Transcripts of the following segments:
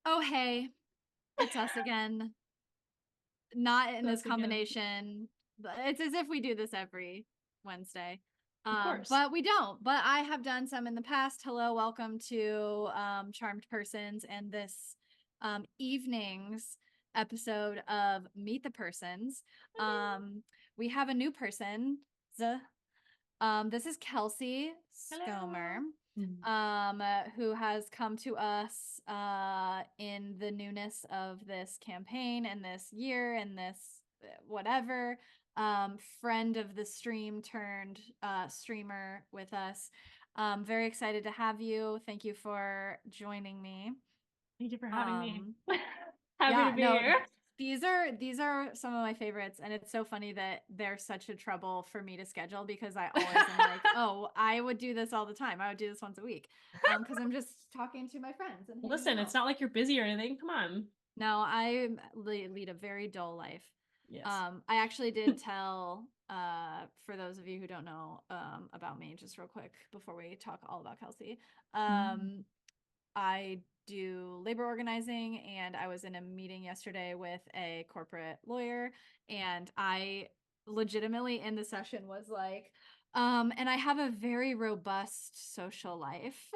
Oh, hey, it's us again. Not in this Us again. combination. But it's as if we do this every Wednesday. Of course. But we don't. But I have done some in the past. Hello, welcome to Charmed Persons and this evening's episode of Meet the Persons. Hello. We have a new person. This is Kelsey Skomer, Hello. Mhm. who has come to us in the newness of this campaign and this year and this whatever. Friend of the stream turned streamer with us. Very excited to have you. Thank you for joining me. Thank you for having me. Um, Happy to yeah, be no, here. these are some of my favorites, and it's so funny that they're such a trouble for me to schedule because I always am like, oh, I would do this all the time. I would do this once a week. Because I'm just talking to my friends and hanging Listen, it's out. not like you're busy or anything. Come on. No, I lead a very dull life. Yes. I actually did tell for those of you who don't know about me, just real quick before we talk all about Kelsey. Mm. Um, I do labor organizing, and I was in a meeting yesterday with a corporate lawyer, and I legitimately in the session was like, and I have a very robust social life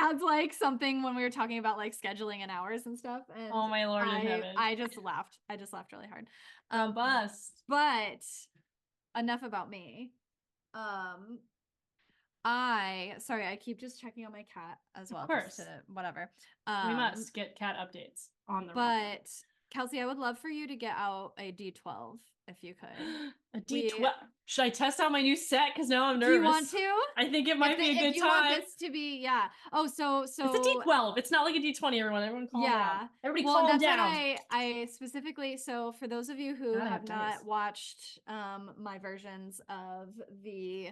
as like something when we were talking about like scheduling and hours and stuff. And Oh my Lord in I heaven. I just laughed. I just laughed really hard. Robust. But enough about me. Um, I keep just checking on my cat as Of well, just course. to whatever. We Um, must get cat updates on the regular. but Kelsey, I would love for you to get out a D12 if you could. A We D12. Should I test out my new set? Because now I'm Do you want nervous. to? I think it If might the be a if good you want time. this to be, yeah. Oh, so It's a so D12. It's not like a D20, everyone. Everyone calm down. yeah. Everybody Well, calm that's what down. I specifically, so for those of you who Gotta have have not dice. watched my versions of the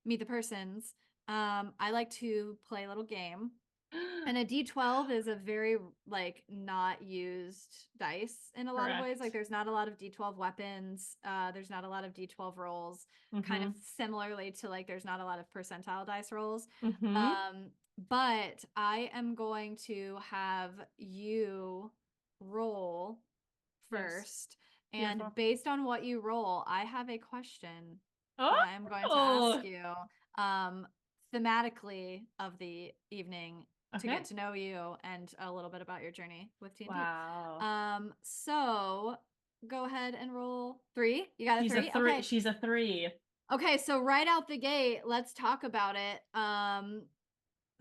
Meet the Persons, I like to play a little game. And a D12 is a very like not used dice in a lot of ways. Like Correct. there's not a lot of D12 weapons. There's not a lot of D12 rolls. Kind of Mm-hmm. similarly to like there's not a lot of percentile dice rolls. Mm-hmm. But I am going to have you roll Yes. first. And Beautiful. based on what you roll, I have a question that I am going to ask Oh, you. Um, Thematically of the evening to get okay. to know you and a little bit about your journey with TNT. Wow. So go ahead and roll three. You got a She's a three? three. Okay. She's a three. Okay, so right out the gate, let's talk about it.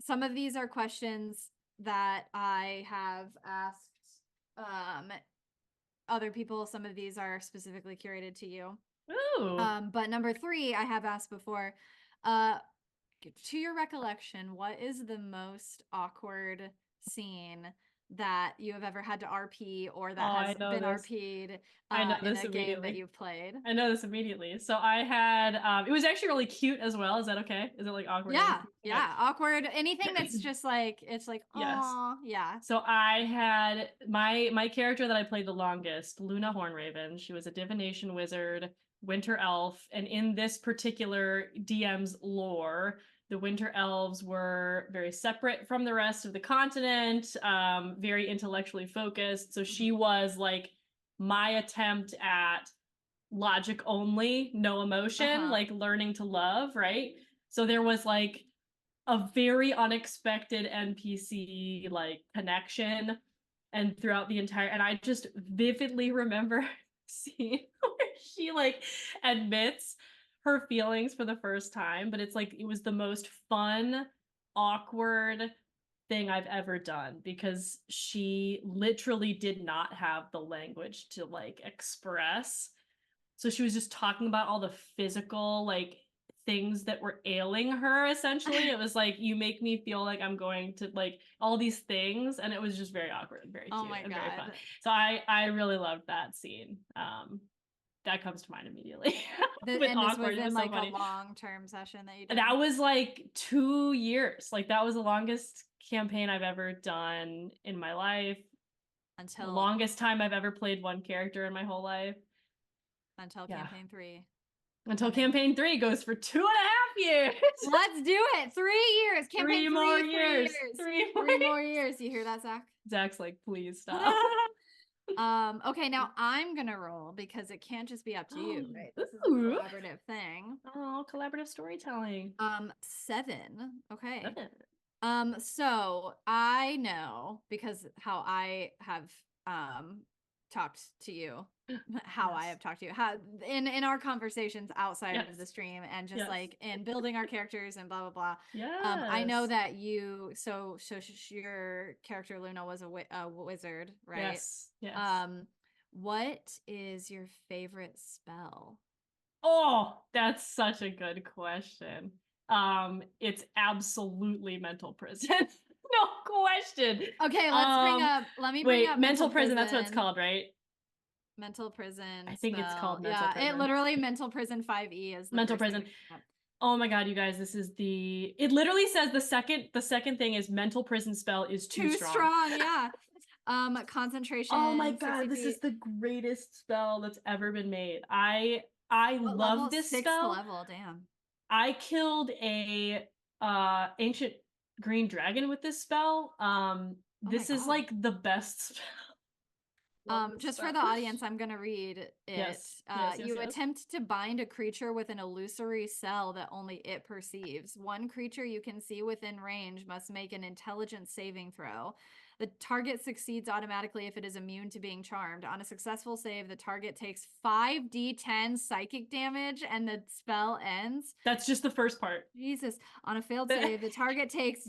Some of these are questions that I have asked um other people. Some of these are specifically curated to you. Ooh. But number three, I have asked before. Uh, to your recollection, what is the most awkward scene that you have ever had to RP or Oh, that has been RP'd I know in this a game that immediately. you've played? I know this immediately. So I had it was actually really cute as well. Is that okay? Is it like awkward and Yeah, cute? yeah, awkward. Anything that's just like it's like, Yes. oh, yeah. So I had my character that I played the longest, Luna Hornraven. She was a divination wizard, winter elf, and in this particular DM's lore, the winter elves were very separate from the rest of the continent, very intellectually focused. So she Mhm. was like my attempt at logic only, no emotion, Uh-huh. like learning to love, right? So there was like a very unexpected NPC like connection and throughout the entire and I just vividly remember seeing where she like admits her feelings for the first time, but it's like it was the most fun, awkward thing I've ever done because she literally did not have the language to like express. So she was just talking about all the physical like things that were ailing her essentially. It was like you make me feel like I'm going to like all these things and it was just very awkward and very Oh cute my and very fun. God. So I really loved that scene. That comes to mind immediately. With And this awkward, was it in was so like a funny. long-term session that you That did was like 2 years. Like that was the longest campaign I've ever done in my life. The until longest time I've ever played one character in my whole life. Yeah. campaign three. Until campaign 3 goes for 2.5 years. Let's do it. 3 years. Campaign 3 more 3 years. years. 3 more years. You hear that, Zach? Zach's like, please stop. Okay, now I'm gonna roll because it can't just be up to you, right? This is a collaborative thing. Oh, collaborative storytelling. 7. Okay. 7. So I know because how I have talked to you, how I have talked to you, how in our conversations outside of the stream and just like in building our characters and blah blah blah. Yeah. I know that you your character Luna was a wizard, right? Yes. Yes. What is your favorite spell? Oh, that's such a good question. It's absolutely mental prison. No question. Okay, let me bring up mental prison. That's what it's called, right? Mental prison. I think it's called mental prison. It literally mental prison 5e is the mental prison. Oh my god, you guys, it literally says the second thing is mental prison spell is too strong. Yeah. Concentration. Oh my god, this is the greatest spell that's ever been made. I love this spell. 6th level, damn. I killed a ancient green dragon with this spell. This is like the best spell. Just for the audience, I'm going to read it. Yes. You attempt to bind a creature with an illusory cell that only it perceives. One creature you can see within range must make an intelligence saving throw. The target succeeds automatically if it is immune to being charmed. On a successful save, the target takes 5d10 psychic damage and the spell ends. That's just the first part. Jesus. On a failed save, the target takes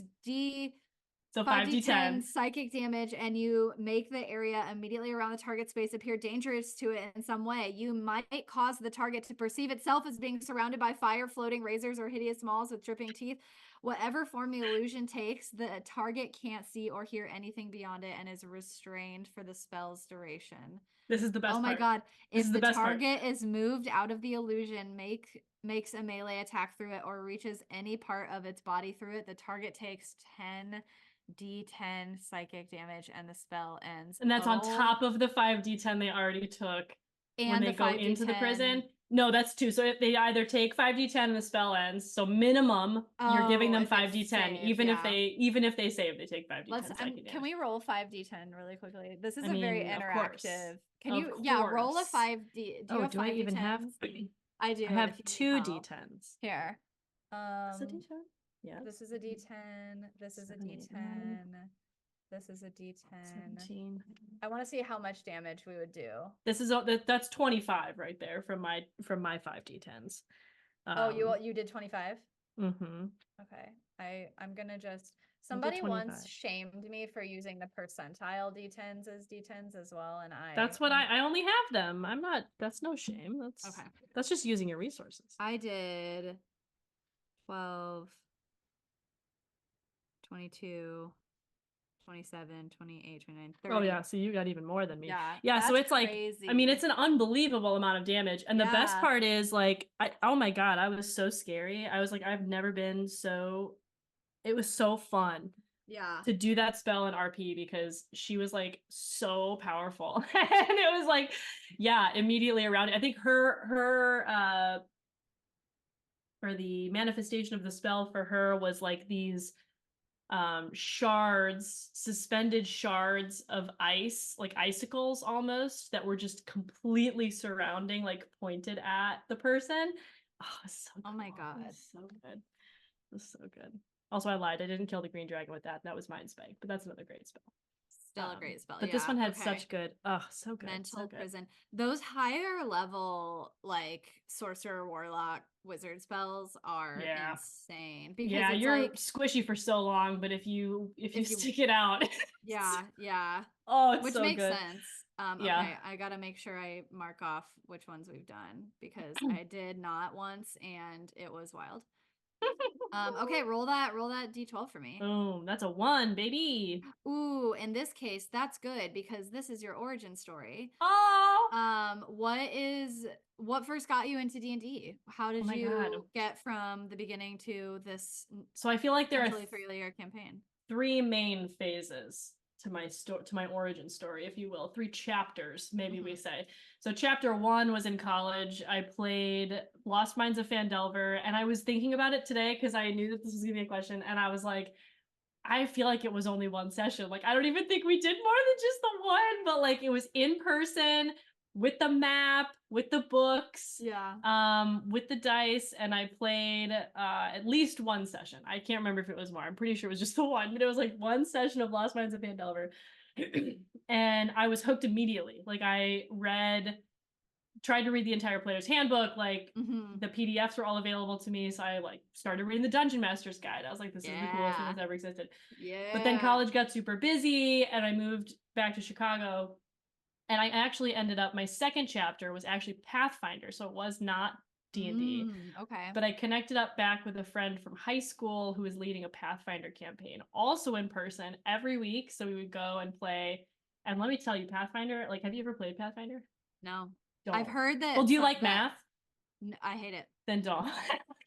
5d10 psychic damage, and you make the area immediately around the target space appear dangerous to it in some way. You might cause the target to perceive itself as being surrounded by fire, floating razors, or hideous mauls with dripping teeth. Whatever form the illusion takes, the target can't see or hear anything beyond it and is restrained for the spell's duration. This is the best part. Oh my god. If the target is moved out of the illusion, makes a melee attack through it, or reaches any part of its body through it, the target takes 10d10 psychic damage and the spell ends. And that's on top of the 5d10 they already took when they go into the prison. No, that's 2. So if they either take 5d10 and the spell ends, so minimum you're giving them 5d10. Even if they save, they take 5d10 psychic damage. Can we roll 5d10 really quickly? This is a very interactive. Can you roll a 5d? Do you have 5d10s? I even have? I do. I have 2 d10s. Here. Is it d10? Yeah. This is a d10. This is a d10. This is a d10. 17. I want to see how much damage we would do. This is that's 25 right there from my 5d10s. You did 25? Mm-hmm. Okay. I'm gonna just somebody once shamed me for using the percentile d10s as d10s as well, and that's what I only have them. I'm not. That's no shame. That's just using your resources. I did 12, 22, 27, 28, 29, 30. Oh yeah, so you got even more than me. Yeah, so it's crazy. like, I mean, it's an unbelievable amount of damage. And the best part is like, oh my god, I was so scary. I was like, I've never been so, it was so fun. Yeah. To do that spell in RP because she was like so powerful. And it was like, immediately around it. I think her or the manifestation of the spell for her was like these suspended shards of ice, like icicles almost, that were just completely surrounding, like pointed at the person. Oh my god, so good. It was so good. Also, I lied, I didn't kill the green dragon with that was Mind Spike, but that's another great spell. Still a great spell. But this one had such good, so good. Mental prison. Those higher level, like sorcerer, warlock, wizard spells are insane. Because you're like, squishy for so long, but if you stick it out, Oh, it's which so makes good. sense. Okay, I gotta make sure I mark off which ones we've done because I did not once and it was wild. Okay, roll that d12 for me. Boom, that's a 1, baby. Ooh, in this case, that's good because this is your origin story. Oh. What first got you into D&D? How did you get from the beginning to this? So I feel like there are 3-year campaign. 3 main phases to my origin story, if you will. 3 chapters, maybe we say. So chapter 1 was in college. I played Lost Mines of Phandelver, and I was thinking about it today because I knew that this was gonna be a question, and I was like, I feel like it was only 1 session. Like, I don't even think we did more than just the one, but like it was in person with the map, with the books, with the dice, and I played at least 1 session. I can't remember if it was more. I'm pretty sure it was just the one, but it was like 1 session of Lost Mines of Phandelver. And I was hooked immediately. Like, I tried to read the entire player's handbook. Like, the PDFs were all available to me, so I like started reading the Dungeon Master's Guide. I was like, this is the coolest thing that's ever existed. But then college got super busy, and I moved back to Chicago, and I actually ended up, my second chapter was actually Pathfinder, so it was not D&D. Okay. But I connected up back with a friend from high school who was leading a Pathfinder campaign, also in person, every week. So we would go and play. And let me tell you, Pathfinder, like, have you ever played Pathfinder? No. Don't. I've heard that. Well, do you like math? I hate it. Then don't.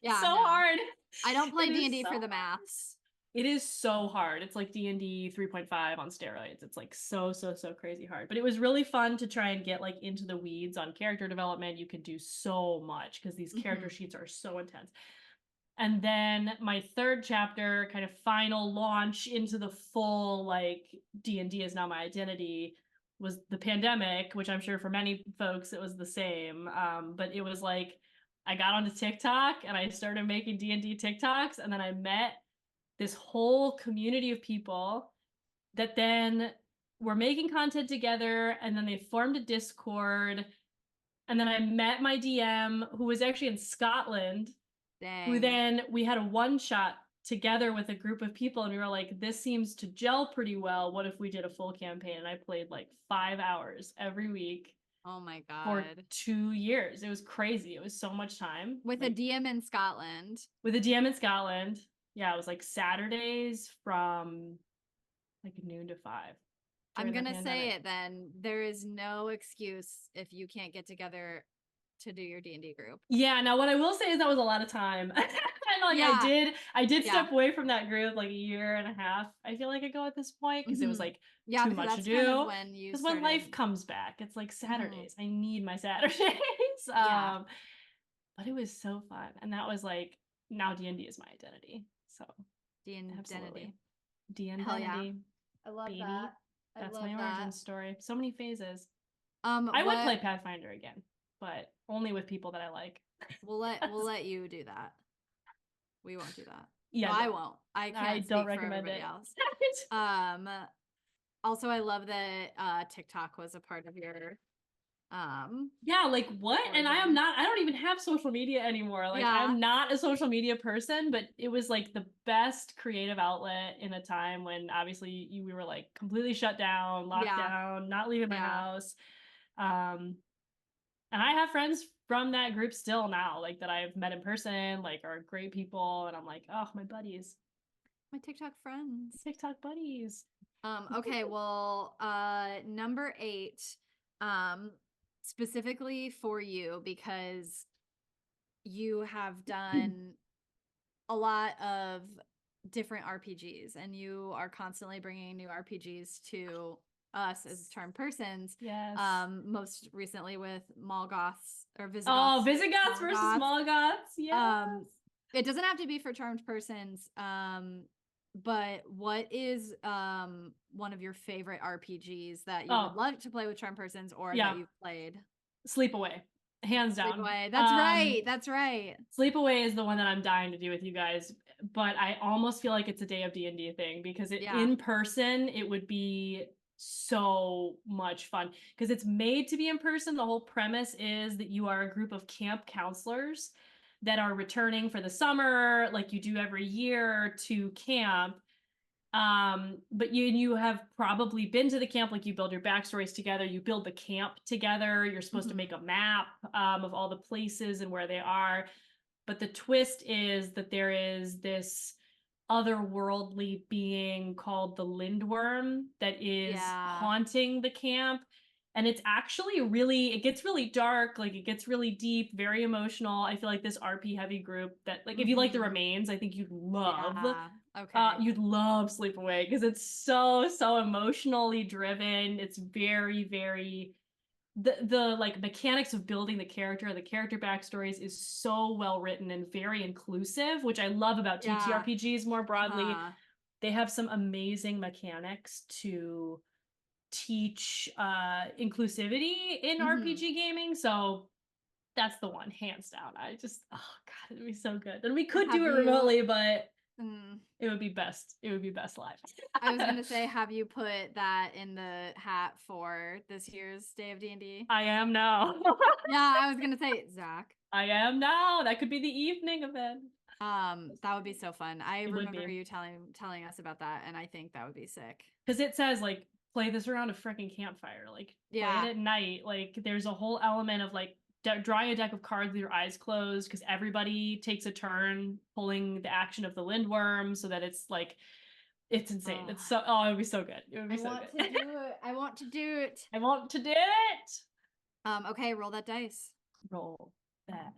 Yeah, so hard. I don't play D&D for the maths. It is so hard. It's like D&D 3.5 on steroids. It's like so crazy hard. But it was really fun to try and get like into the weeds on character development. You can do so much because these character sheets are so intense. And then my third chapter, kind of final launch into the full like D&D is now my identity, was the pandemic, which I'm sure for many folks it was the same. But it was like I got onto TikTok and I started making D&D TikToks, and then I met this whole community of people that then were making content together, and then they formed a Discord, and then I met my DM who was actually in Scotland. Dang. Who then we had a one-shot together with a group of people, and we were like, this seems to gel pretty well. What if we did a full campaign? And I played like 5 hours every week. Oh my God. For 2 years. It was crazy. It was so much time. With like, a DM in Scotland. With a DM in Scotland. Yeah, it was like Saturdays from like noon to 5. I'm going to say it then. There is no excuse if you can't get together to do your D&D group. Yeah, now what I will say is that was a lot of time. And like I did step away from that group like 1.5 years, I feel like ago at this point, because it was like too much to do. Kind of because when life comes back, it's like Saturdays. I need my Saturdays. But it was so fun. And that was like, now D&D is my identity. So D&D. D&D. Yeah. I love baby. that. That's my origin story. So many phases. I would play Pathfinder again, but only with people that I like. We'll let you do that. We won't do that. Yeah, no, I won't. I don't recommend it. Else. Also, I love that TikTok was a part of your. Yeah, like what? Origin. And I don't even have social media anymore. Like I'm not a social media person, but it was like the best creative outlet in a time when obviously we were like completely shut down, locked down, not leaving my house. And I have friends from that group still now, like that I've met in person, like are great people, and I'm like, oh, my buddies, my TikTok friends, TikTok buddies. Okay, well, number 8, specifically for you, because you have done a lot of different RPGs, and you are constantly bringing new RPGs to us as charmed persons. Yes. Most recently with Morgoths or Visigoths. Oh, Visigoths versus Morgoths. Yes. It doesn't have to be for charmed persons. But what is one of your favorite RPGs that you would love to play with charmed persons, or that you've played? Sleepaway. Hands down. Sleepaway. That's right. Sleepaway is the one that I'm dying to do with you guys, but I almost feel like it's a Day of D&D thing, because in person it would be so much fun, because it's made to be in person. The whole premise is that you are a group of camp counselors that are returning for the summer, like you do every year, to camp. But you have probably been to the camp, like you build your backstories together, you build the camp together, you're supposed to make a map of all the places and where they are. But the twist is that there is this otherworldly being called the Lindworm that is haunting the camp. And it's actually it gets really dark, like it gets really deep, very emotional. I feel like this RP heavy group that, like, if you like The Remains, I think you'd love Okay. You'd love Sleepaway because it's so emotionally driven. It's very, very the like mechanics of building the character backstories is so well written and very inclusive, which I love about Yeah. TTRPGs more broadly. Uh-huh. They have some amazing mechanics to teach inclusivity in Mm-hmm. RPG gaming. So that's the one, hands down. I just, oh god, it'd be so good. And we could Have do it you remotely, but mm, it would be best. It would be best live. I was gonna say, have you put that in the hat for this year's Day of D&D? I am now. Yeah, I was gonna say, Zach. I am now. That could be the evening event. That would be so fun. I It would remember be. you telling us about that, and I think that would be sick. Because it says, like, play this around a freaking campfire. Like, play it Yeah. at night. Like, there's a whole element of, like, drawing a deck of cards with your eyes closed because everybody takes a turn pulling the action of the Lindworm so that it's, like, it's insane. Oh, It's so, oh, it would be so good. It would be I so want to good. do it. I want to do it. I want to do it. Okay, roll that dice. Roll that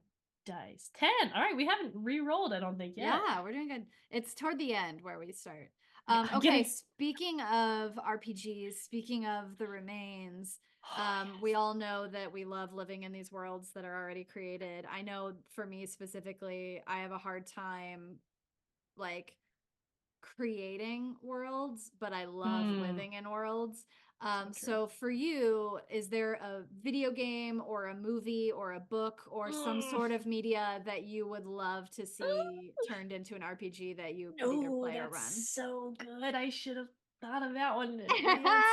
dice. 10. All right, we haven't re-rolled, I don't think, yet. Yeah, we're doing good. It's toward the end where we start. Yeah, Okay, speaking of RPGs, speaking of the remains, yes. we all know that we love living in these worlds that are already created. I know for me specifically, I have a hard time like creating worlds, but I love living in worlds. So for you, is there a video game or a movie or a book or some sort of media that you would love to see turned into an RPG that you could either No, play or that's run? so good. I should have thought of that one in advance.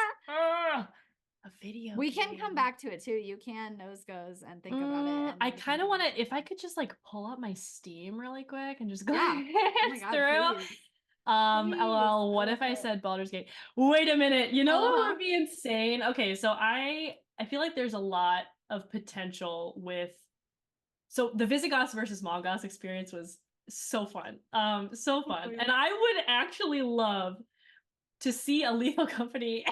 A video We can come game. back to it too. You can nose goes and think about it, and I then we can kind of come want back to, if to I it. could just like pull up my Steam really quick and just Yeah. glance Oh my God, through. please. Please. LOL, I what love if I it. said Baldur's Gate? Wait a minute, you know what Uh-huh. would be insane? Okay, so I feel like there's a lot of potential with, so the Visigoths versus Mongoths experience was so fun. So Oh fun. my And God. I would actually love to see a Lethal Company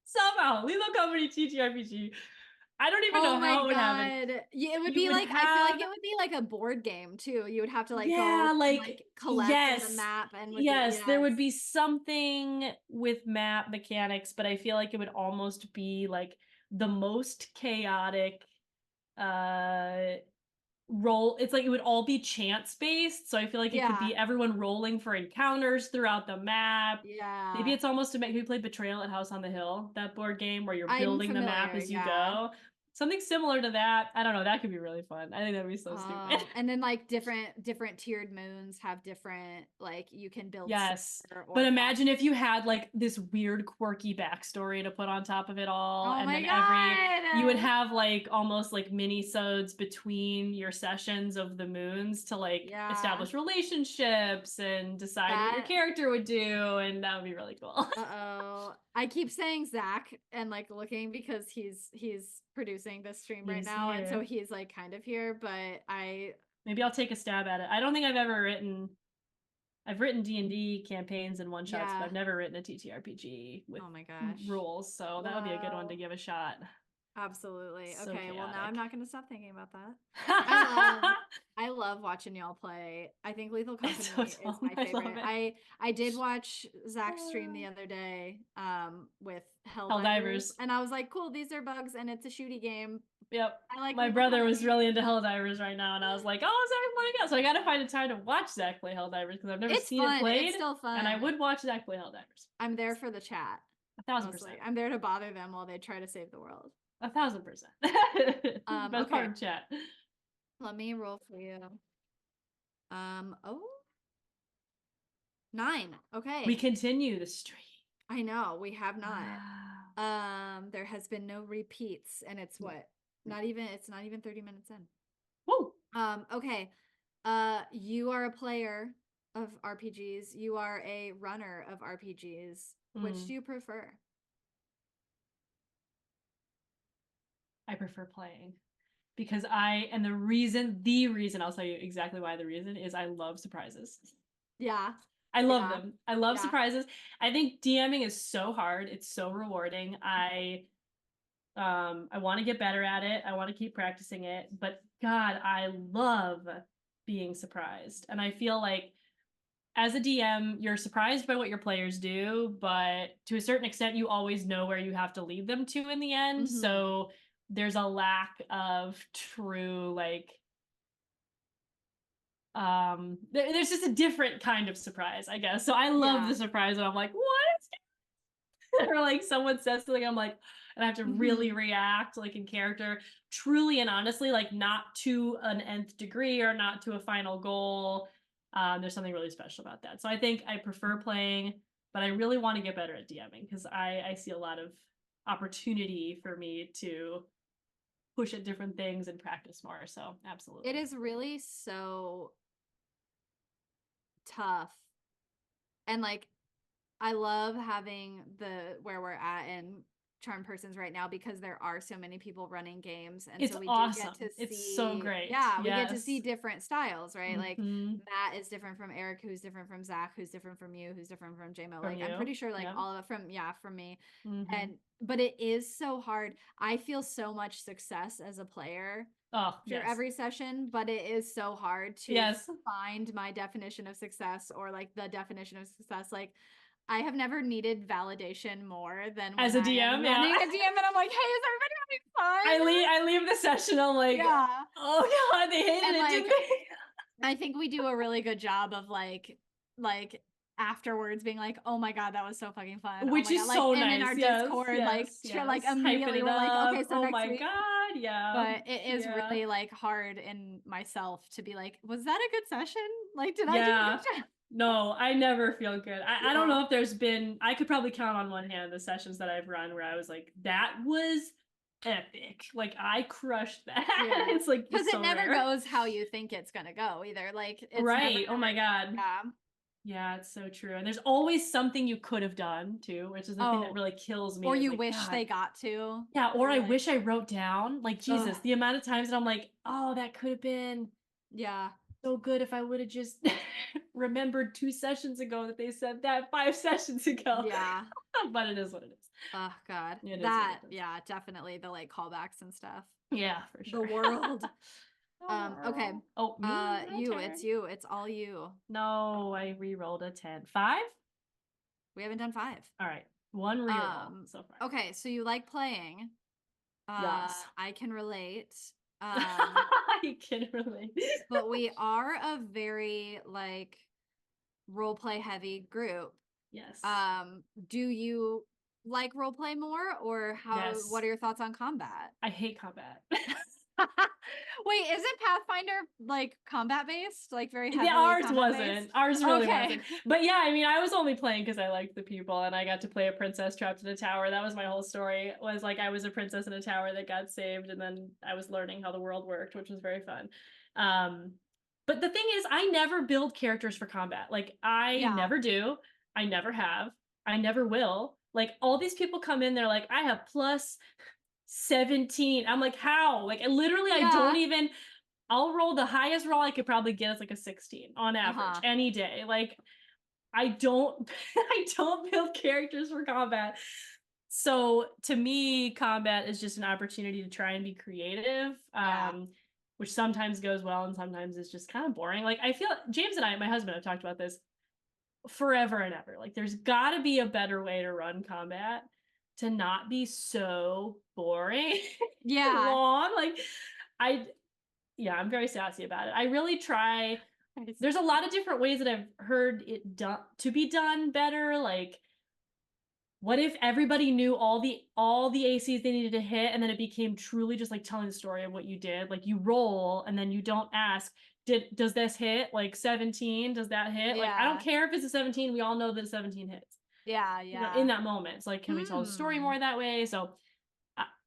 somehow, Lethal Company TTRPG. I don't even Oh know my how it would happen. God. Yeah, it would You be would like, I feel like have, it would be like a board game too. You would have to like go yeah, and like, like collect the yes, map and would be, yes, there yes. would be something with map mechanics, but I feel like it would almost be like the most chaotic uh roll. It's like it would all be chance based, so I feel like it could Yeah. be everyone rolling for encounters throughout the map. Maybe Yeah. it's almost to make we play Betrayal at House on the Hill, that board game where you're I'm building the map familiar. as you Yeah. go. Something similar to that. I don't know, that could be really fun. I think that'd be so stupid. Oh, and then like different tiered moons have different like you can build Yes. slower But or imagine if faster. you had like this weird quirky backstory to put on top of it all, Oh and my then you would God. have like almost like mini-sodes between your sessions of the moons to like Yeah. establish relationships and decide what your That character would do, and that would be really cool. Uh-oh. I keep saying Zach and like looking because he's producing this stream right He's now, and so here. he's like kind of here, but I Maybe I'll take a stab at it. I don't think I've written D&D campaigns and one-shots, but yeah. I've never written a TTRPG with Oh my gosh. rules, so that would be a good one to Wow. give a shot. Absolutely. So Okay, well now I'm chaotic. not gonna stop thinking about that. I love I love watching y'all play. I think Lethal It's so Company is dumb. my I love favorite. it. I did watch Zach's stream the other day with Helldivers, Helldivers. and I was like, cool, these are bugs and it's a shooty game. Yep. I like My Lethal brother was Company. really into Helldivers right now, and I was like, "Oh, Zach, want to go?" So I got to find a time to watch Zach play Helldivers because I've never It's seen it fun. It's played, still and I fun. would watch Zach play Helldivers. I'm there for the chat, A thousand mostly. percent. I'm there to bother them while they try to save the world. 1,000%. Best part Okay. of chat. Let me roll for you. Oh, 9. Okay. We continue the streak. I know, we have not. Wow. There has been no repeats, and it's what? It's not even 30 minutes in. Woo. Okay. You are a player of RPGs. You are a runner of RPGs. Which do you prefer? I prefer playing because the reason I'll tell you exactly why the reason is I love surprises. Yeah. I love Yeah. them. I love Yeah. surprises. I think DMing is so hard. It's so rewarding. I want to get better at it. I want to keep practicing it, but God, I love being surprised. And I feel like as a DM, you're surprised by what your players do, but to a certain extent, you always know where you have to lead them to in the end. Mhm. So there's a lack of true, like, there's just a different kind of surprise, I guess. So I love Yeah. the surprise when I'm like, what? Or like someone says something, I'm like, and I have to really Mhm. react like in character, truly and honestly, like not to an nth degree or not to a final goal. There's something really special about that. So I think I prefer playing, but I really want to get better at DMing because I see a lot of opportunity for me to push at different things and practice more. So It absolutely. is really so tough. And like I love having the where we're at in Charm Persons right now because there are so many people running games. And It's so we do get to awesome. It's so see, great. yeah, we get to see Yes. different styles, right? Like Hmm. Matt is different from Eric, who's different from Zach, who's different from you, who's different from JMO. From Like I'm you. pretty sure like Yep. all of it from, yeah, from me. Hmm. And but it is so hard. I feel so much success as a player Oh, after yes. every session, but it is so hard to Yes. find my definition of success or like the definition of success. Like I have never needed validation more than As when a I am DM, yeah. running a DM and I'm like, hey, is everybody having fun? I leave the session, I'm like, Yeah. oh god, they hated And it, like didn't they? I think we do a really good job of like afterwards being like, oh my God, that was so fucking fun. Oh Which my God. is Like so and in nice. our Yes, Discord, yes, like yes. Hyping immediately it we're like, okay, up. so Oh next my week. god, yeah. But it is Yeah. really like hard in myself to be like, was that a good session? Like, did I do a Yeah. good job? No, I never feel good. I don't Yeah. know if there's been, I could probably count on one hand the sessions that I've run where I was like, that was epic. Like I crushed that. Yeah. It's like Because it so never rare. goes how you think it's gonna go either. Like it's never Right. Oh my God. yeah. Yeah, it's so true. And there's always something you could have done too, which is the thing that Oh, really kills me or is you like, wish God, they got to. yeah, or You're I like, wish I wrote down, like, ugh, Jesus, the amount of times that I'm like, oh, that could have been yeah, so good if I would have just remembered 2 sessions ago that they said that 5 sessions ago. yeah. But it is what it is. Oh God. It is what That, it is. yeah, definitely the like callbacks and stuff. Yeah, for The sure. world. Okay. Oh, oh, me, my turn. It's you. It's all you. No, I re-rolled a 10. 5? We haven't done five. All right. One reroll so far. Okay, so you like playing. Yes. I can relate. I can relate. But we are a very like role play heavy group. Yes. Do you like role play more or what Yes. are your thoughts on combat? I hate combat. Wait, isn't Pathfinder like combat based? Like very Yeah, heavily ours combat wasn't. based? Ours really Okay. wasn't. But yeah, I mean, I was only playing because I liked the people and I got to play a princess trapped in a tower. That was my whole story. Was like I was a princess in a tower that got saved and then I was learning how the world worked, which was very fun. Um, but the thing is, I never build characters for combat. Like I Yeah. never do. I never have. I never will. Like all these people come in, they're like, I have plus 17. I'm like, how? Like literally, I don't Yeah. even. I'll roll the highest roll I could probably get is like a 16 on average Uh-huh. any day. Like I don't I don't build characters for combat. So to me, combat is just an opportunity to try and be creative. Yeah. Which sometimes goes well and sometimes is just kind of boring. Like I feel James and I, my husband, have talked about this forever and ever. Like there's gotta be a better way to run combat to not be so boring Yeah. long. Like I yeah, I'm very sassy about it. I really try. There's a lot of different ways that I've heard it done to be done better. Like, what if everybody knew all the ACs they needed to hit, and then it became truly just like telling the story of what you did. Like you roll, and then you don't ask, does this hit? Like 17, does that hit? Like I don't Yeah. care if it's a 17. We all know that a 17 hits. Yeah. You know, Yeah. in that moment, it's like, can we tell the story Hmm. more that way? So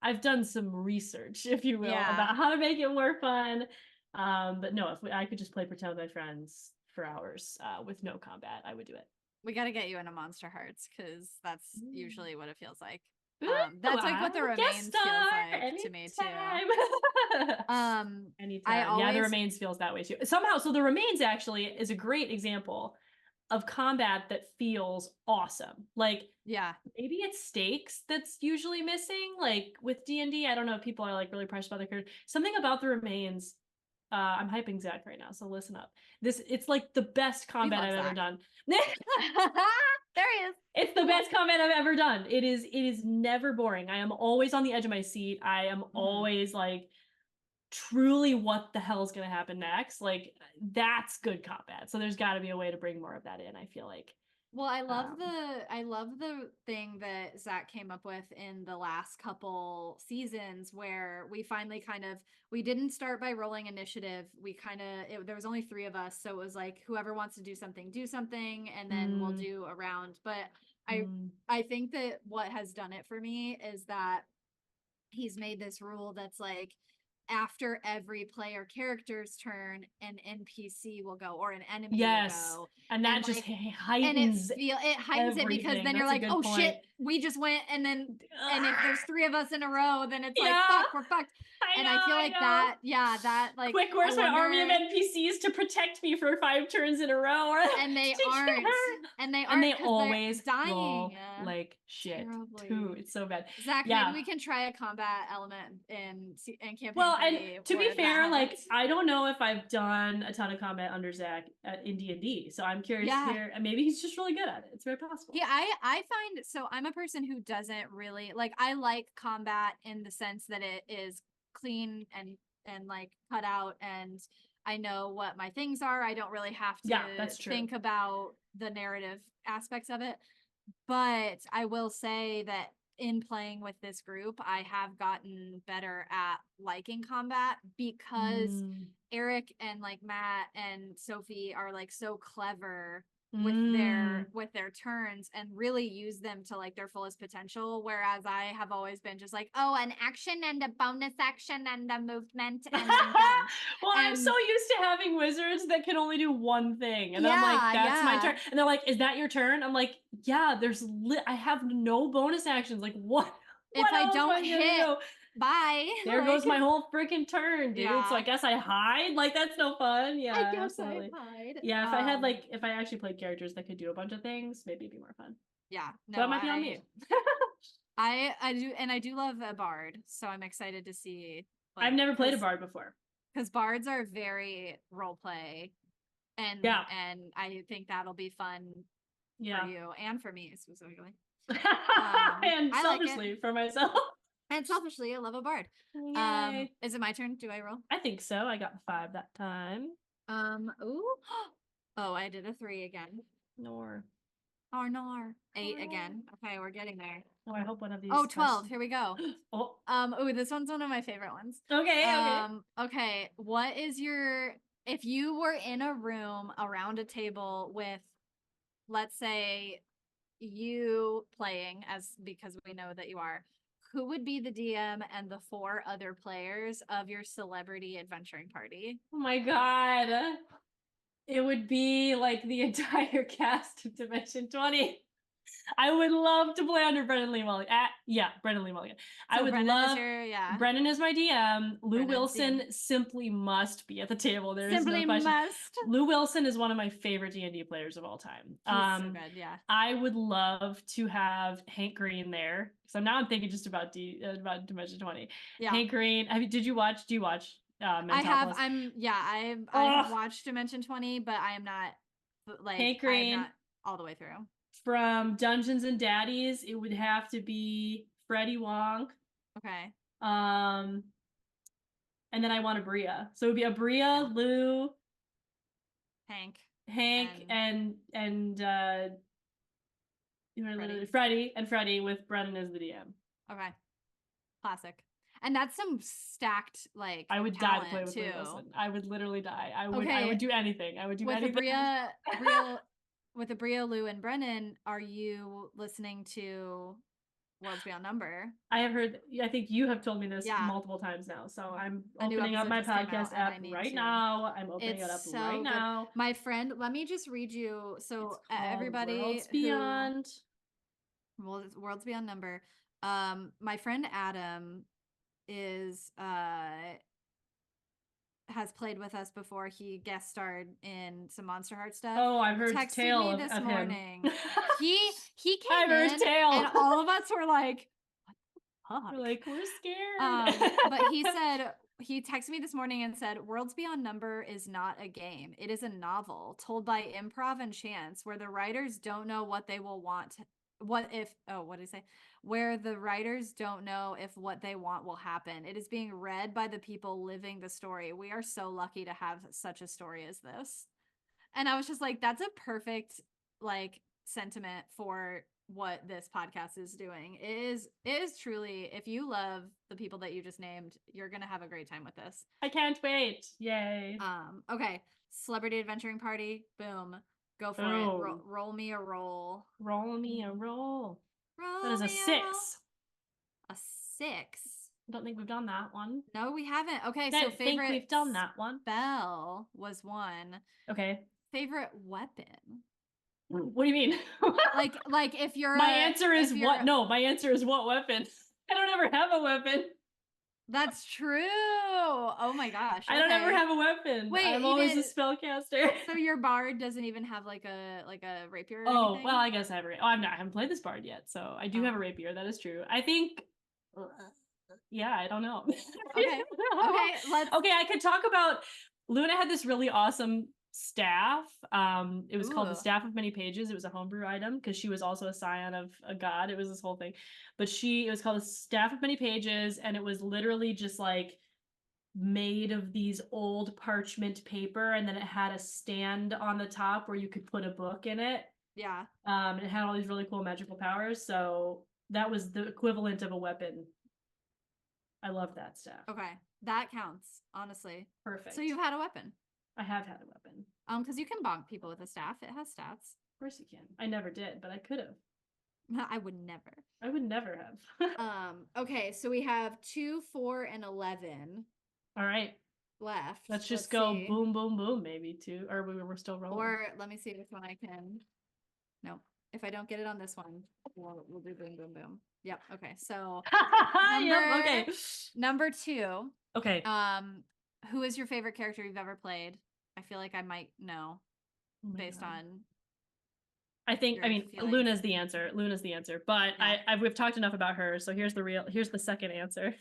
I've done some research, if you will, Yeah. about how to make it more fun. But no, if I could just play pretend with my friends for hours with no combat, I would do it. We got to get you into Monster Hearts because that's usually what it feels like. Ooh, That's like what the guest remains feels star like to me anytime. too. I Anytime. Yeah, the always, remains feels that way too. Somehow, so the remains actually is a great example of combat that feels awesome. Like yeah, maybe it's stakes that's usually missing. Like with D&D, I don't know if people are like really precious about their character. Something about the remains I'm hyping Zach right now, so listen up. It's like the best combat I've ever done. There he is. It's the best combat I've ever done. It is never boring. I am always on the edge of my seat. I am always like truly what the hell is going to happen next. Like that's good combat. So there's got to be a way to bring more of that in, I feel like. Well, I love the thing that Zach came up with in the last couple seasons where we finally we didn't start by rolling initiative. There was only 3 of us, so it was like whoever wants to do something, and then we'll do a round. But I think that what has done it for me is that he's made this rule that's like after every player character's turn, an NPC will go or an enemy will go. And that just heightens it heightens it because then you're like, oh shit, we just went and if there's 3 of us in a row, then it's like fuck, we're fucked. I feel like that like quick, where's my army of NPCs to protect me for 5 turns in a row? And they aren't. And they always dying. Roll like shit too. It's so bad. Zach, maybe we can try a combat element in campaign. Well, and to be fair, like I don't know if I've done a ton of combat under Zach in D&D, so I'm curious here. And maybe he's just really good at it. It's very possible. Yeah, I find so. I'm a person who doesn't really like. I like combat in the sense that it is clean and like cut out, and I know what my things are. I don't really have to think about the narrative aspects of it. But I will say that in playing with this group, I have gotten better at liking combat because Eric and like Matt and Sophie are like so clever with their turns and really use them to like their fullest potential, whereas I have always been just like, oh, an action and a bonus action and a movement and I'm done. Well, I'm so used to having wizards that can only do one thing, and I'm like, that's my turn, and they're like, is that your turn? I'm like, yeah, I have no bonus actions. Like what if I don't hit bye. There goes my whole freaking turn, dude. So I guess I hide. Like that's no fun. Yeah, I guess absolutely. I hide. Yeah, if I actually played characters that could do a bunch of things, maybe it'd be more fun. Yeah, no, that might be on me. I do love a bard, so I'm excited to see. Like, I've never played a bard before because bards are very role play, and I think that'll be fun for you and for me specifically. And selfishly for myself. And selfishly, I love a bard. Yay. Is it my turn? Do I roll? I think so. I got 5 that time. Ooh. Oh, I did a 3 again. Nor. 8 again. Okay, we're getting there. Oh, I hope one of these. Oh, 12. Here we go. Oh. This one's one of my favorite ones. Okay. Okay. What is if you were in a room around a table with, let's say, you playing because we know that you are, who would be the DM and the 4 other players of your celebrity adventuring party? Oh my god. It would be like the entire cast of Dimension 20. I would love to play under Brennan Lee Mulligan. Brennan Lee Mulligan. So I would love. Brennan is my DM. Lou Wilson simply must be at the table. There is no question. Lou Wilson is one of my favorite D&D players of all time. He's so good, yeah. I would love to have Hank Green there. So now I'm thinking just about Dimension 20. Yeah. Hank Green. Do you watch? I have. I've watched Dimension 20, but I am not like Hank Green, not all the way through. From Dungeons and Daddies, it would have to be Freddie Wong. Okay. And then I want a Bria. So it would be a Bria, Lou, Hank, and Freddie with Brennan as the DM. Okay. Classic. And that's some stacked like. I would die to play with Lou Wilson. I would literally die. I would do anything. I would do anything. With Abria, Lou, and Brennan, are you listening to Worlds Beyond Number? I have heard. I think you have told me this multiple times now. So I'm opening up my podcast app right now. I'm opening it up right now. My friend, let me just read you. So everybody, Worlds Beyond. Worlds Beyond Number. My friend Adam is has played with us before. He guest starred in some Monster Heart stuff. Oh, I've heard tale me this of morning. Him. he came in and all of us were like, what the fuck? We're like, we're scared. But he said he texted me this morning and said, Worlds Beyond Number is not a game. It is a novel told by improv and chance where the writers don't know what they will want. What did he say? Where the writers don't know if what they want will happen. It is being read by the people living the story. We are so lucky to have such a story as this. And I was just like, that's a perfect like sentiment for what this podcast is doing. It is truly, if you love the people that you just named, you're gonna have a great time with this. I can't wait. Yay. Okay. Celebrity adventuring party. Boom. Go for it. Roll me a roll. Roll me a roll. Roll that is a 6. A 6. I don't think we've done that one. No, we haven't. Okay, I so favorite. think we've done that one. Spell was 1. Okay. Favorite weapon. What do you mean? like if you're my answer is what? No, my answer is what weapon? I don't ever have a weapon. That's true. Oh my gosh. I don't ever have a weapon. Wait, I'm always a spellcaster. So your bard doesn't even have like a rapier? Or anything? Well, I guess I have. I haven't played this bard yet, so I do have a rapier. That is true. I think. Yeah, I don't know. Okay. Okay, I could talk about. Luna had this really awesome staff. It was called the Staff of Many Pages. It was a homebrew item because she was also a scion of a god. It was this whole thing, but it was called the Staff of Many Pages, and it was literally just like made of these old parchment paper, and then it had a stand on the top where you could put a book in it. Yeah. And it had all these really cool magical powers. So that was the equivalent of a weapon. I love that staff. Okay, that counts. Honestly, perfect. So you've had a weapon. I have had a weapon. Because you can bonk people with a staff. It has stats. Of course you can. I never did, but I could have. I would never. I would never have. Okay, so we have 2, 4, and 11. All right. Left. Let's just go see. Boom, boom, boom, maybe 2. Or we're still rolling. Or let me see which one I can. No. If I don't get it on this one, we'll do boom, boom, boom. Yep. Okay. So number 2. Okay. Who is your favorite character you've ever played? I feel like I might know based on. I mean, feelings. Luna's the answer. But yeah. We've talked enough about her. So here's the second answer.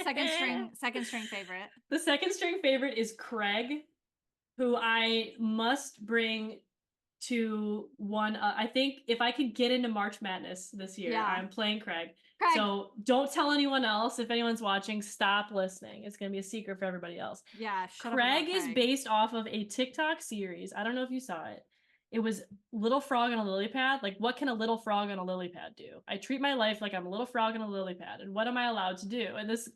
Second string favorite. The second string favorite is Craig, who I must bring to one. I think if I could get into March Madness this year, I'm playing Craig. So don't tell anyone else. If anyone's watching, stop listening. It's going to be a secret for everybody else. Yeah. Craig is based off of a TikTok series. I don't know if you saw it. It was Little Frog on a Lily Pad. Like, what can a little frog on a lily pad do? I treat my life like I'm a little frog on a lily pad. And what am I allowed to do? And this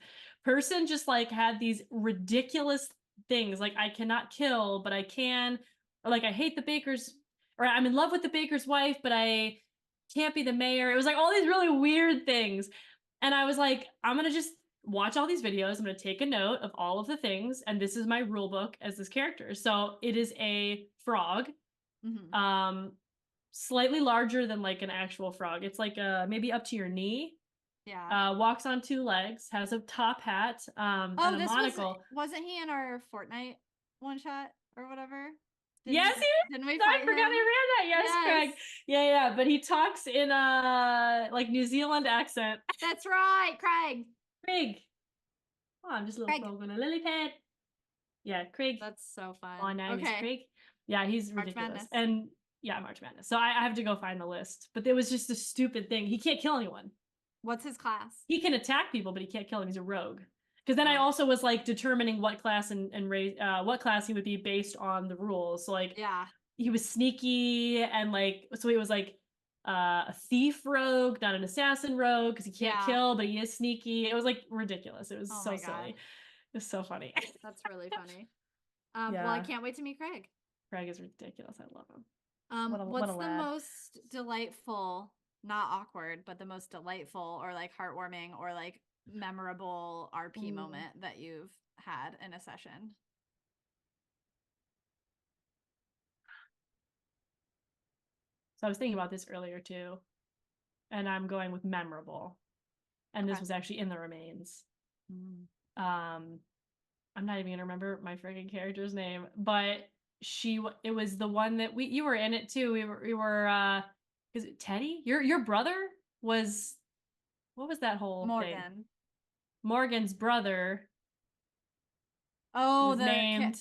person just like had these ridiculous things. Like, I cannot kill, but I can. Or like, I hate the baker's, or I'm in love with the baker's wife, but I can't be the mayor. It was like all these really weird things. And I was like, I'm going to just watch all these videos. I'm going to take a note of all of the things. And this is my rule book as this character. So it is a frog, slightly larger than like an actual frog. It's like maybe up to your knee. Yeah. Walks on 2 legs, has a top hat, and a monocle. Wasn't he in our Fortnite one shot or whatever? Yes, didn't we? I forgot I ran that. Yes, Craig. Yeah, but he talks in a like New Zealand accent. That's right, Craig. Oh, I'm just a little frog on a lily pad. Yeah, Craig. That's so fun. My name is Craig. Yeah, he's ridiculous. Madness. And yeah, March Madness. So I have to go find the list. But there was just a stupid thing. He can't kill anyone. What's his class? He can attack people, but he can't kill them. He's a rogue. Because then I also was like determining what class and what class he would be based on the rules. So like, he was sneaky and like, so he was like a thief rogue, not an assassin rogue, because he can't kill, but he is sneaky. It was like ridiculous. It was so silly. It was so funny. That's really funny. Well, I can't wait to meet Craig. Craig is ridiculous. I love him. What's the most delightful, not awkward, but the most delightful or like heartwarming or like memorable RP moment that you've had in a session? So I was thinking about this earlier too, and I'm going with memorable, and this was actually in the remains. I'm not even gonna remember my freaking character's name, but it was the one that you were in it too. We were is it Teddy? Your brother was, what was that whole thing? Morgan's brother Oh, was named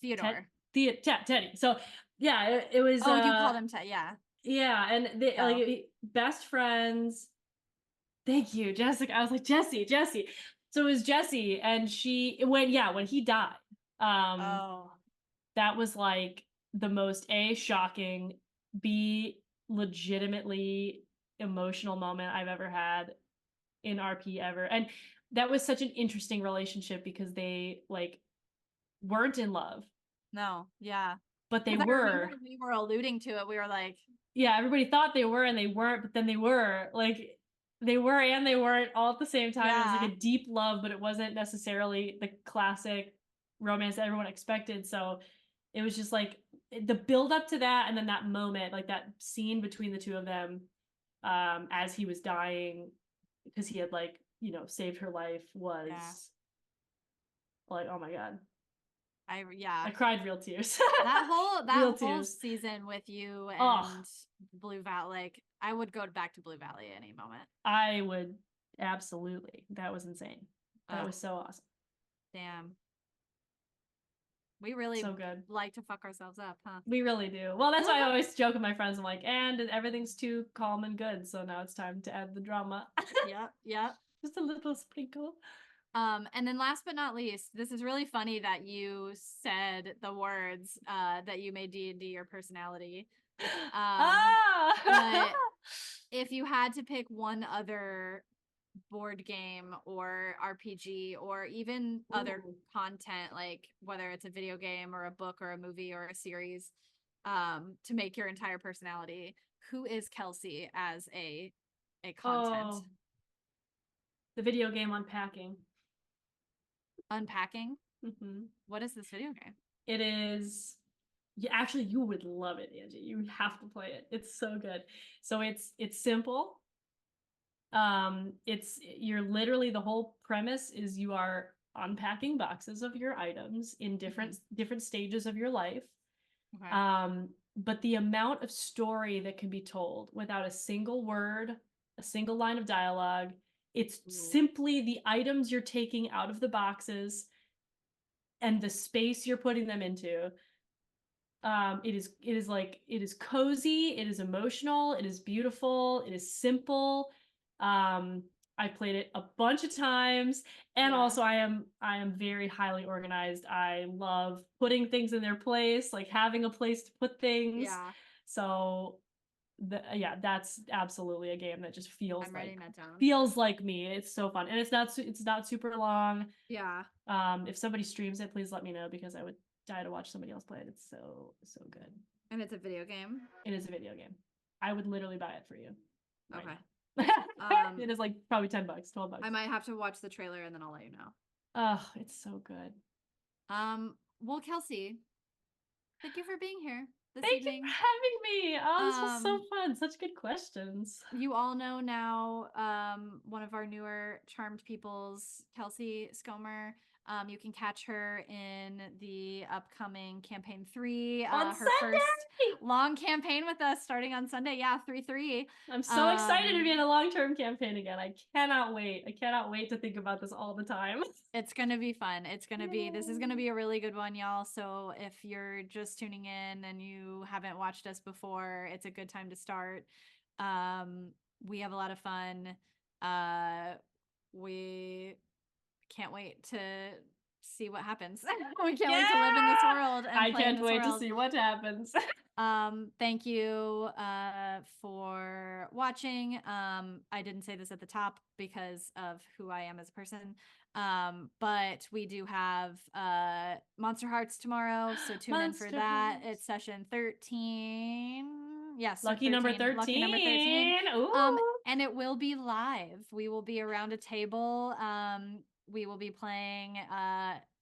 Theodore. Teddy. So yeah, it was. Oh, you called him Ted. Yeah. Yeah, and they Oh. like best friends. Thank you, Jessica. I was like Jesse. So it was Jesse, and when he died. Um, Oh. that was like the most shocking, B legitimately emotional moment I've ever had in RP ever. And that was such an interesting relationship because they like weren't in love, No. Yeah. but they Because I remember were. we were alluding to it. We were like, Yeah, everybody thought they were and they weren't, but then they were. Like they were and they weren't all at the same time. It was like yeah. a deep love, but it wasn't necessarily the classic romance that everyone expected. So it was just like the build up to that and then that moment, like that scene between the two of them as he was dying because he had like, saved her life was Yeah. like, oh my God. Yeah. I cried real tears. that real whole tears. season with you Oh, and Blue Valley, like I would go back to Blue Valley any moment. I would absolutely. That was insane. That Ugh, was so awesome. damn. We really So good. like to fuck ourselves up, huh? We really do. Well, that's why I always joke with my friends. I'm like, and everything's too calm and good. So now it's time to add the drama. Yep. Just a little sprinkle. And then last but not least, this is really funny that you said the words that you made D&D your personality. But if you had to pick one other board game or RPG or even other content, like whether it's a video game or a book or a movie or a series, to make your entire personality, who is Kelsey as a content? The video game Unpacking. Unpacking? Mm-hmm. What is this video game? It is. Yeah, actually, you would love it, Angie. You have to play it. It's so good. So it's simple. It's you're literally the whole premise is you are unpacking boxes of your items in different stages of your life. Okay. But the amount of story that can be told without a single word, a single line of dialogue, it's simply the items you're taking out of the boxes and the space you're putting them into. It is cozy, it is emotional, it is beautiful, it is simple. I played it a bunch of times, and also I am very highly organized. I love putting things in their place, like having a place to put things. Yeah. So that's absolutely a game that just feels I'm writing that down. Feels like me. It's so fun, and it's not super long. Yeah. If somebody streams it, please let me know because I would die to watch somebody else play it. It's so good. And it's a video game. It is a video game. I would literally buy it for you. Okay. It is like probably $10, $12. I might have to watch the trailer and then I'll let you know. Oh, it's so good. Well, Kelsey, thank you for being here this Thank evening. you for having me. Oh, this was so fun. Such good questions. You all know now one of our newer charmed peoples, Kelsey Skomer. You can catch her in the upcoming campaign 3, on her Sunday! first long campaign with us starting on Sunday. Yeah, 3-3. I'm so excited to be in a long-term campaign again. I cannot wait. I cannot wait to think about this all the time. It's going to be fun. This is going to be a really good one, y'all. So if you're just tuning in and you haven't watched us before, it's a good time to start. We have a lot of fun. We can't wait to see what happens. We can't wait to live in this world and play in this world. I can't wait to see what happens. Thank you for watching. I didn't say this at the top because of who I am as a person. But we do have Monster Hearts tomorrow, so tune in for that. It's session 13. Yes, lucky number 13. Lucky number 13. Ooh. And it will be live. We will be around a table. We will be playing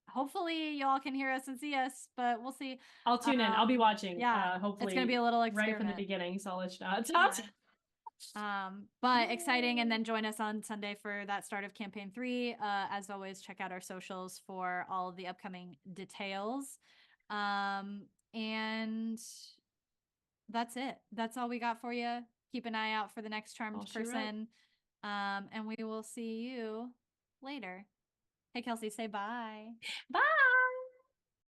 hopefully y'all can hear us and see us, but we'll see. I'll tune in. I'll be watching. Yeah, hopefully it's gonna be a little experiment. Right from the beginning, so I'll let you know. But exciting, and then join us on Sunday for that start of campaign 3. As always, check out our socials for all of the upcoming details. And that's it. That's all we got for you. Keep an eye out for the next charmed person. And we will see you later. Hey, Kelsey, say bye. Bye.